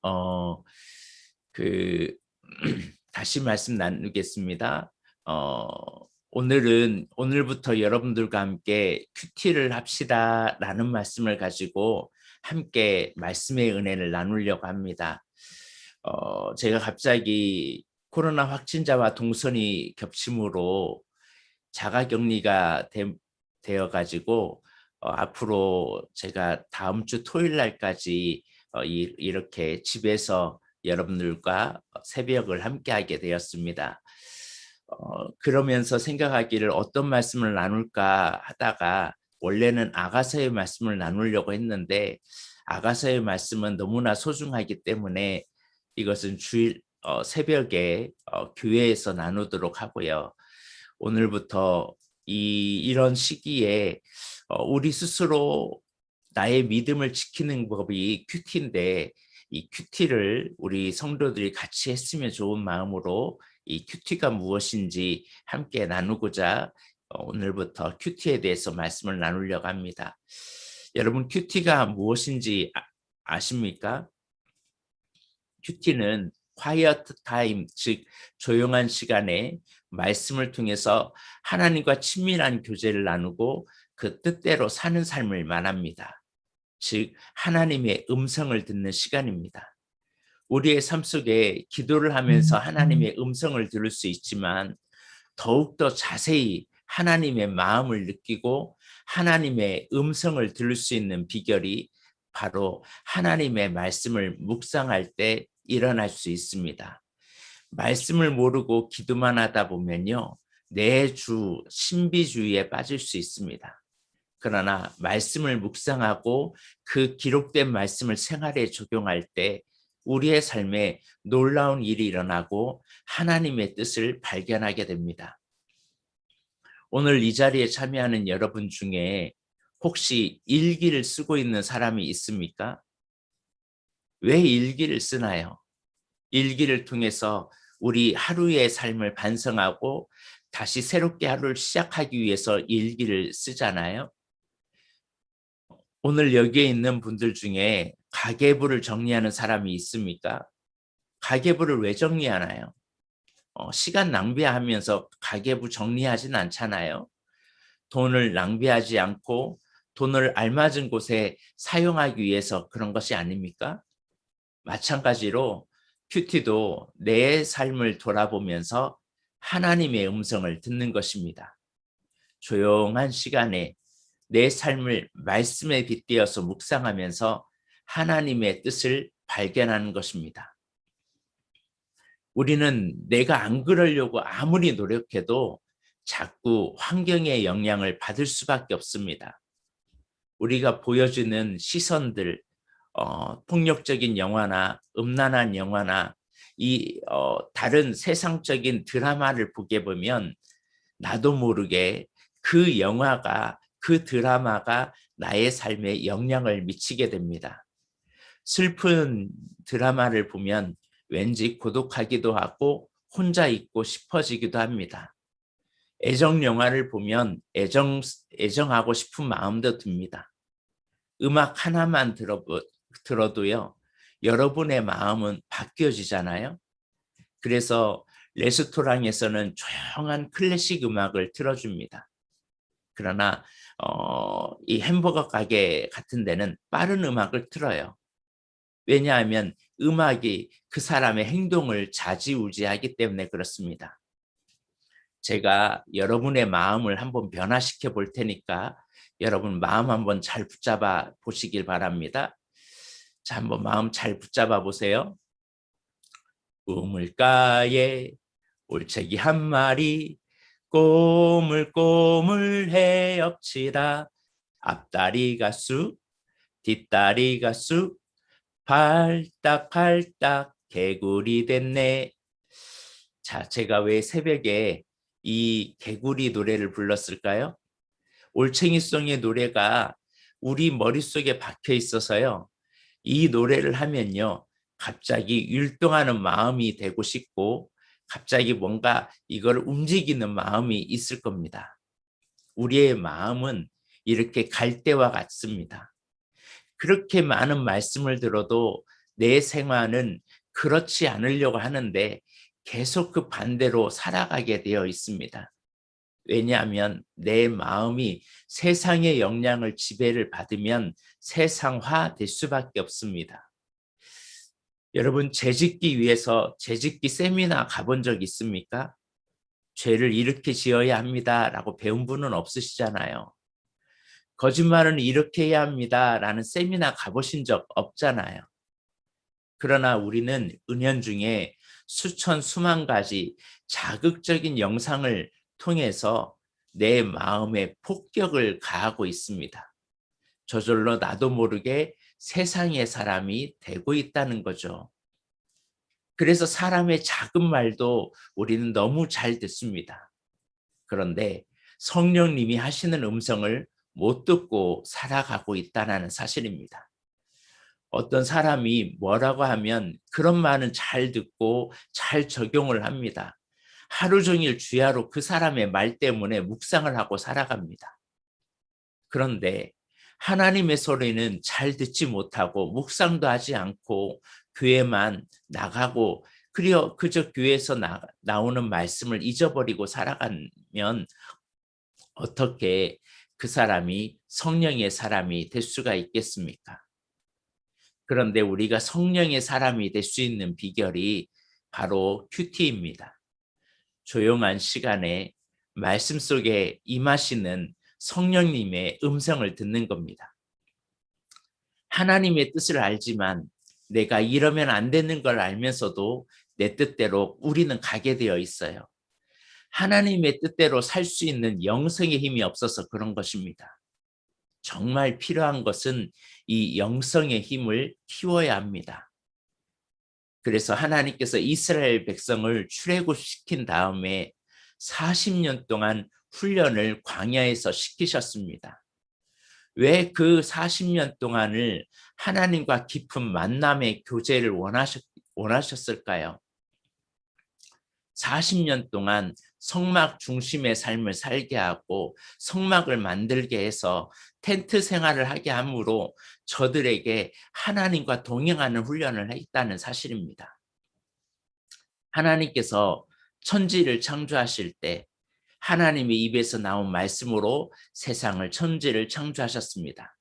어, 그 다시 말씀 나누겠습니다. 오늘부터 여러분들과 함께 큐티를 합시다라는 말씀을 가지고 함께 말씀의 은혜를 나누려고 합니다. 제가 갑자기 코로나 확진자와 동선이 겹침으로 자가격리가 되어 가지고 앞으로 제가 다음 주 토요일 날까지 이렇게 집에서 여러분들과 새벽을 함께하게 되었습니다. 그러면서 생각하기를 어떤 말씀을 나눌까 하다가 원래는 아가서의 말씀을 나누려고 했는데 아가서의 말씀은 너무나 소중하기 때문에 이것은 주일 새벽에 교회에서 나누도록 하고요. 오늘부터 이런 시기에 우리 스스로 나의 믿음을 지키는 법이 큐티인데 이 큐티를 우리 성도들이 같이 했으면 좋은 마음으로 이 큐티가 무엇인지 함께 나누고자 오늘부터 큐티에 대해서 말씀을 나누려고 합니다. 여러분 큐티가 무엇인지 아십니까? 큐티는 quiet time, 즉 조용한 시간에 말씀을 통해서 하나님과 친밀한 교제를 나누고 그 뜻대로 사는 삶을 말합니다. 즉 하나님의 음성을 듣는 시간입니다. 우리의 삶 속에 기도를 하면서 하나님의 음성을 들을 수 있지만 더욱더 자세히 하나님의 마음을 느끼고 하나님의 음성을 들을 수 있는 비결이 바로 하나님의 말씀을 묵상할 때 일어날 수 있습니다. 말씀을 모르고 기도만 하다 보면요, 내 주 신비주의에 빠질 수 있습니다. 그러나 말씀을 묵상하고 그 기록된 말씀을 생활에 적용할 때 우리의 삶에 놀라운 일이 일어나고 하나님의 뜻을 발견하게 됩니다. 오늘 이 자리에 참여하는 여러분 중에 혹시 일기를 쓰고 있는 사람이 있습니까? 왜 일기를 쓰나요? 일기를 통해서 우리 하루의 삶을 반성하고 다시 새롭게 하루를 시작하기 위해서 일기를 쓰잖아요. 오늘 여기에 있는 분들 중에 가계부를 정리하는 사람이 있습니까? 가계부를 왜 정리하나요? 시간 낭비하면서 가계부 정리하진 않잖아요. 돈을 낭비하지 않고 돈을 알맞은 곳에 사용하기 위해서 그런 것이 아닙니까? 마찬가지로 큐티도 내 삶을 돌아보면서 하나님의 음성을 듣는 것입니다. 조용한 시간에 내 삶을 말씀에 빗대어서 묵상하면서 하나님의 뜻을 발견하는 것입니다. 우리는 내가 안 그러려고 아무리 노력해도 자꾸 환경의 영향을 받을 수밖에 없습니다. 우리가 보여주는 시선들, 폭력적인 영화나 음란한 영화나 다른 세상적인 드라마를 보게 보면 나도 모르게 그 영화가 그 드라마가 나의 삶에 영향을 미치게 됩니다. 슬픈 드라마를 보면 왠지 고독하기도 하고 혼자 있고 싶어지기도 합니다. 애정 영화를 보면 애정하고 싶은 마음도 듭니다. 음악 하나만 들어도요, 여러분의 마음은 바뀌어지잖아요. 그래서 레스토랑에서는 조용한 클래식 음악을 틀어줍니다. 그러나 이 햄버거 가게 같은 데는 빠른 음악을 틀어요. 왜냐하면 음악이 그 사람의 행동을 좌지우지하기 때문에 그렇습니다. 제가 여러분의 마음을 한번 변화시켜 볼 테니까 여러분 마음 한번 잘 붙잡아 보시길 바랍니다. 자, 한번 마음 잘 붙잡아 보세요. 우물가에 올챙이 한 마리 꼬물꼬물 헤엄치다 앞다리가 쑥 뒷다리가 쑥 발딱발딱 개구리 됐네. 자, 제가 왜 새벽에 이 개구리 노래를 불렀을까요? 올챙이송의 노래가 우리 머릿속에 박혀 있어서요. 이 노래를 하면요. 갑자기 율동하는 마음이 되고 싶고 갑자기 뭔가 이걸 움직이는 마음이 있을 겁니다. 우리의 마음은 이렇게 갈대와 같습니다. 그렇게 많은 말씀을 들어도 내 생활은 그렇지 않으려고 하는데 계속 그 반대로 살아가게 되어 있습니다. 왜냐하면 내 마음이 세상의 영향을 지배를 받으면 세상화 될 수밖에 없습니다. 여러분, 죄짓기 위해서 죄짓기 세미나 가본 적 있습니까? 죄를 이렇게 지어야 합니다라고 배운 분은 없으시잖아요. 거짓말은 이렇게 해야 합니다라는 세미나 가보신 적 없잖아요. 그러나 우리는 은연중에 수천 수만 가지 자극적인 영상을 통해서 내 마음에 폭격을 가하고 있습니다. 저절로 나도 모르게 세상의 사람이 되고 있다는 거죠. 그래서 사람의 작은 말도 우리는 너무 잘 듣습니다. 그런데 성령님이 하시는 음성을 못 듣고 살아가고 있다는 사실입니다. 어떤 사람이 뭐라고 하면 그런 말은 잘 듣고 잘 적용을 합니다. 하루 종일 주야로 그 사람의 말 때문에 묵상을 하고 살아갑니다. 그런데 하나님의 소리는 잘 듣지 못하고 묵상도 하지 않고 교회만 나가고 그저 교회에서 나오는 말씀을 잊어버리고 살아가면 어떻게 그 사람이 성령의 사람이 될 수가 있겠습니까? 그런데 우리가 성령의 사람이 될 수 있는 비결이 바로 큐티입니다. 조용한 시간에 말씀 속에 임하시는 성령님의 음성을 듣는 겁니다. 하나님의 뜻을 알지만 내가 이러면 안 되는 걸 알면서도 내 뜻대로 우리는 가게 되어 있어요. 하나님의 뜻대로 살 수 있는 영성의 힘이 없어서 그런 것입니다. 정말 필요한 것은 이 영성의 힘을 키워야 합니다. 그래서 하나님께서 이스라엘 백성을 출애굽시킨 다음에 40년 동안 훈련을 광야에서 시키셨습니다. 왜 그 40년 동안을 하나님과 깊은 만남의 교제를 원하셨을까요? 40년 동안 성막 중심의 삶을 살게 하고 성막을 만들게 해서 텐트 생활을 하게 함으로 저들에게 하나님과 동행하는 훈련을 했다는 사실입니다. 하나님께서 천지를 창조하실 때 하나님의 입에서 나온 말씀으로 세상을 천지를 창조하셨습니다.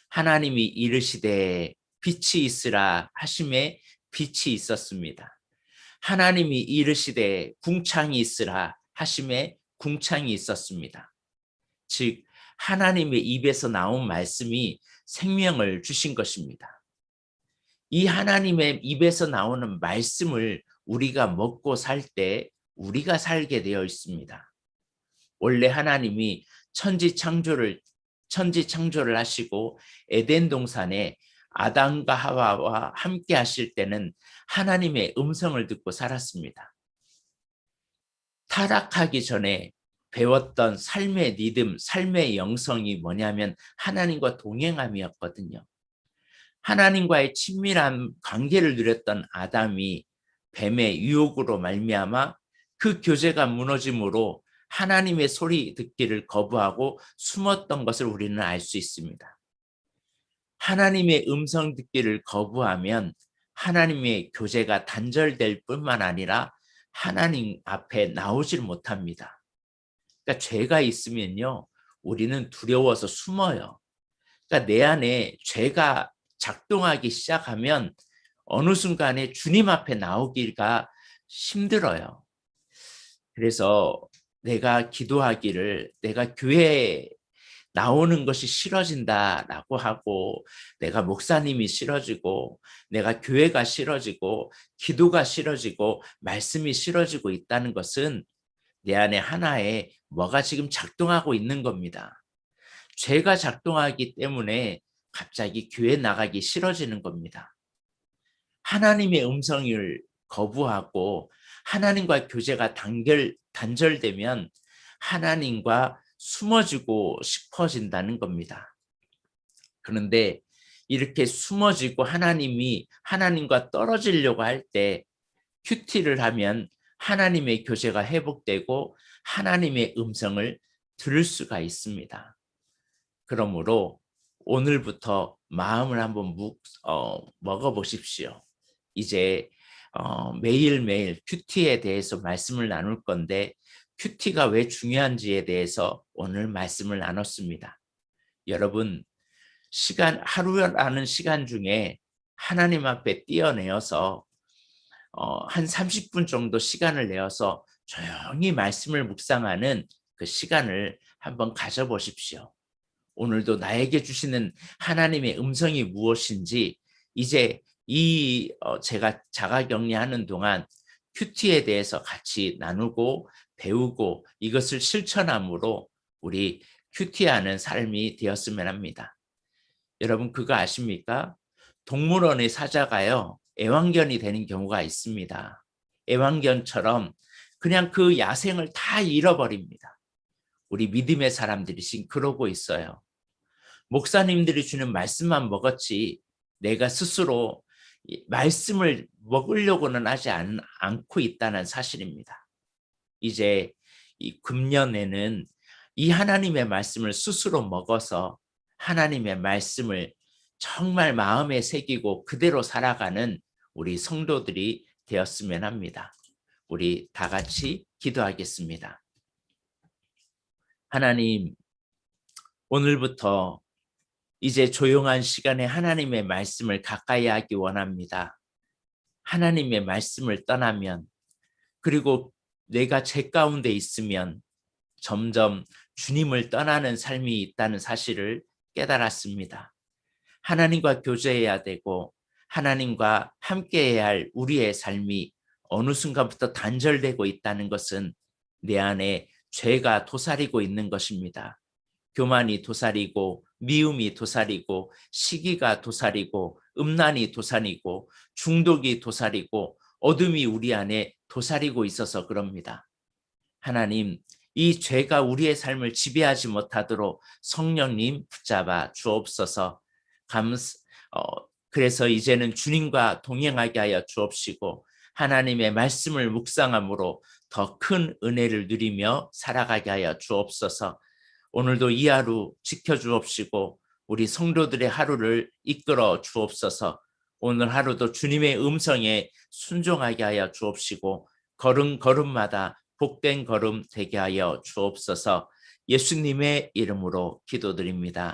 하나님이 이르시되 빛이 있으라 하심에 빛이 있었습니다. 하나님이 이르시되 궁창이 있으라 하심에 궁창이 있었습니다. 즉 하나님의 입에서 나온 말씀이 생명을 주신 것입니다. 이 하나님의 입에서 나오는 말씀을 우리가 먹고 살 때 우리가 살게 되어 있습니다. 원래 하나님이 천지 창조를 하시고 에덴 동산에 아담과 하와와 함께 하실 때는 하나님의 음성을 듣고 살았습니다. 타락하기 전에 배웠던 삶의 리듬, 삶의 영성이 뭐냐면 하나님과 동행함이었거든요. 하나님과의 친밀한 관계를 누렸던 아담이 뱀의 유혹으로 말미암아 그 교제가 무너짐으로 하나님의 소리 듣기를 거부하고 숨었던 것을 우리는 알 수 있습니다. 하나님의 음성 듣기를 거부하면 하나님의 교제가 단절될 뿐만 아니라 하나님 앞에 나오질 못합니다. 그러니까 죄가 있으면요, 우리는 두려워서 숨어요. 그러니까 내 안에 죄가 작동하기 시작하면 어느 순간에 주님 앞에 나오기가 힘들어요. 그래서 내가 기도하기를 내가 교회에 나오는 것이 싫어진다라고 하고 내가 목사님이 싫어지고 내가 교회가 싫어지고 기도가 싫어지고 말씀이 싫어지고 있다는 것은 내 안에 하나의 뭐가 지금 작동하고 있는 겁니다. 죄가 작동하기 때문에 갑자기 교회 나가기 싫어지는 겁니다. 하나님의 음성을 거부하고 하나님과 교제가 단절되면 하나님과 숨어지고 싶어진다는 겁니다. 그런데 이렇게 숨어지고 하나님과 떨어지려고 할 때 큐티를 하면 하나님의 교제가 회복되고 하나님의 음성을 들을 수가 있습니다. 그러므로 오늘부터 마음을 한번 먹어 보십시오. 이제 매일매일 큐티에 대해서 말씀을 나눌 건데 큐티가 왜 중요한지에 대해서 오늘 말씀을 나눴습니다. 여러분, 하루라는 시간 중에 하나님 앞에 뛰어내어서 한 30분 정도 시간을 내어서 조용히 말씀을 묵상하는 그 시간을 한번 가져보십시오. 오늘도 나에게 주시는 하나님의 음성이 무엇인지 이제 제가 자가격리하는 동안 큐티에 대해서 같이 나누고 배우고 이것을 실천함으로 우리 큐티하는 삶이 되었으면 합니다. 여러분 그거 아십니까? 동물원의 사자가요 애완견이 되는 경우가 있습니다. 애완견처럼 그냥 그 야생을 다 잃어버립니다. 우리 믿음의 사람들이 지금 그러고 있어요. 목사님들이 주는 말씀만 먹었지 내가 스스로 말씀을 먹으려고는 하지 않고 있다는 사실입니다. 이제 이 금년에는 이 하나님의 말씀을 스스로 먹어서 하나님의 말씀을 정말 마음에 새기고 그대로 살아가는 우리 성도들이 되었으면 합니다. 우리 다 같이 기도하겠습니다. 하나님, 오늘부터 이제 조용한 시간에 하나님의 말씀을 가까이 하기 원합니다. 하나님의 말씀을 떠나면 그리고 내가 제 가운데 있으면 점점 주님을 떠나는 삶이 있다는 사실을 깨달았습니다. 하나님과 교제해야 되고 하나님과 함께해야 할 우리의 삶이 어느 순간부터 단절되고 있다는 것은 내 안에 죄가 도사리고 있는 것입니다. 교만이 도사리고 미움이 도사리고 시기가 도사리고 음란이 도사리고 중독이 도사리고 어둠이 우리 안에 도사리고 있어서 그럽니다. 하나님, 이 죄가 우리의 삶을 지배하지 못하도록 성령님 붙잡아 주옵소서. 그래서 이제는 주님과 동행하게 하여 주옵시고 하나님의 말씀을 묵상함으로 더 큰 은혜를 누리며 살아가게 하여 주옵소서. 오늘도 이 하루 지켜주옵시고 우리 성도들의 하루를 이끌어 주옵소서. 오늘 하루도 주님의 음성에 순종하게 하여 주옵시고 걸음걸음마다 복된 걸음 되게 하여 주옵소서. 예수님의 이름으로 기도드립니다.